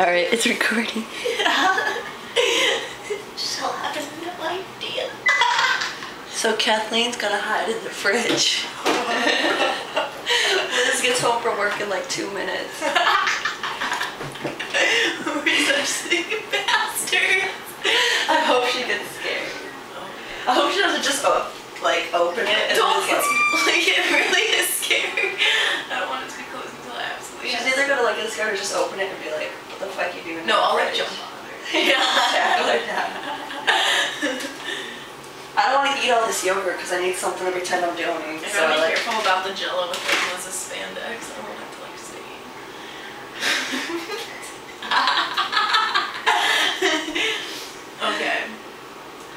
Alright, it's recording. She'll have no idea. So Kathleen's gonna hide in the fridge. Liz gets home from work in like 2 minutes. We're such sick bastards. I hope she gets scared. I hope she doesn't just like open it and don't just, like it really is scary. I don't want it to be closed until I absolutely. She's either gonna like get scared or just open it and be like, what the fuck you doing? No, I'll like jump on her. Yeah, like that. I don't want to eat all this yogurt because I need something to pretend I'm doing. I So gotta be like, careful about the Jello with like Liz's spandex. I don't want it to like see. Okay.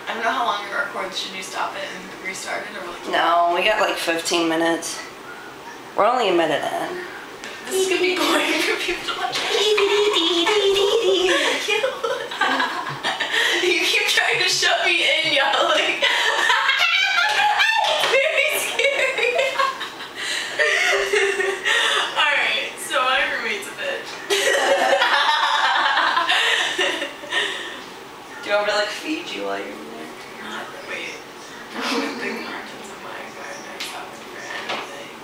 I don't know how long it records. Should you stop it and restart it, or will it keep no, we got like 15 minutes. We're only a minute in. This is gonna be boring for people to watch. You keep trying to shut me in, y'all. Like, it's very scary. Alright, so my roommate's a bitch. Do you want me to like feed you while you're in there? Not wait. With big margins in my garden, I'm stopping for anything.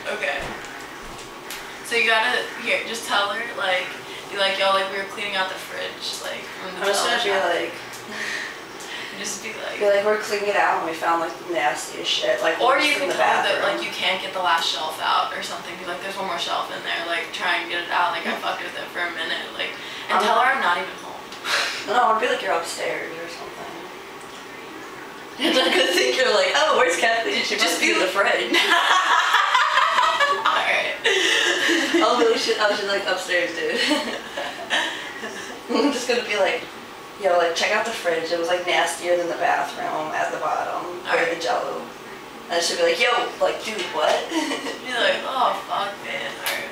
Okay. So you gotta, here, just tell her, like, be like, yo, like, we were cleaning out the fridge, like, from the I'm just gonna be like, just be like, we're cleaning it out and we found like the nastiest shit. Like, or you in can the tell her that, bathroom. like, you can't get the last shelf out or something. Be like, there's one more shelf in there, like, try and get it out. Like, I fucked with it for a minute, like, and tell her I'm not even home. No, I'll be like, you're upstairs or something. And I'm gonna think you're like, oh, where's Kathleen? She Just must be in the fridge. Alright. I'll be like, she's like upstairs, dude. I'm just gonna be like, yo, like, check out the fridge. It was like nastier than the bathroom at the bottom, where the Jello. And she'll be like, yo, like, dude, what? Be like, oh, fuck, man. Alright.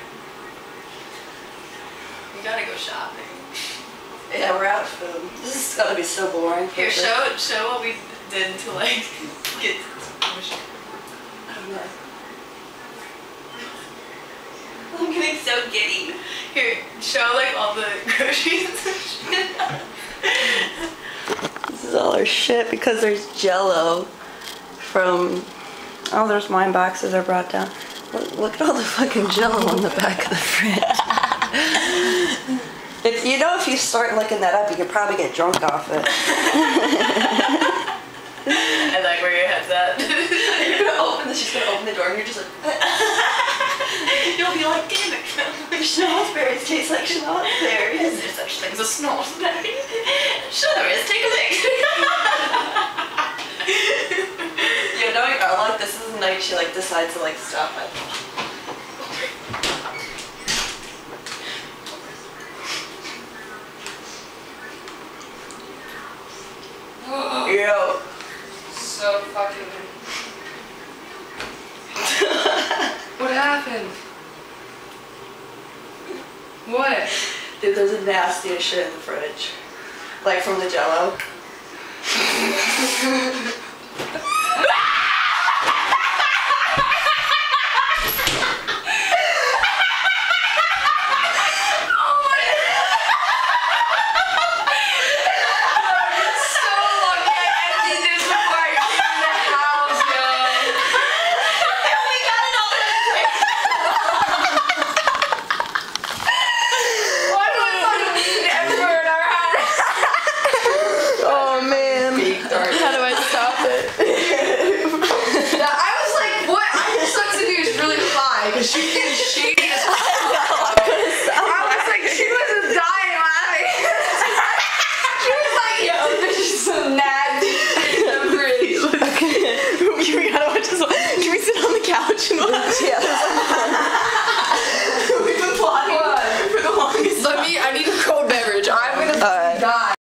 We gotta go shopping. Yeah, we're out of food. This is gonna be so boring. Here, show what we did to, like, get... I don't know. I'm getting so giddy. Here, show, like, all the groceries and shit. This is all our shit because there's Jello from... Oh, there's wine boxes are brought down. Look at all the fucking Jello on the back of the fridge. You know, if you start looking that up, you could probably get drunk off it. I like where your head's at. You're gonna open this, she's gonna open the door and you're just like... You'll be like, damn it, Schnozberries taste like schnozberries. Is there such thing as a schnozberry? Sure there is, take a look. You know, like, this is the night she like decides to like stop it. Yo. So fucking... What happened? What? Dude, there's the nastiest shit in the fridge. Like from the Jello. Yeah.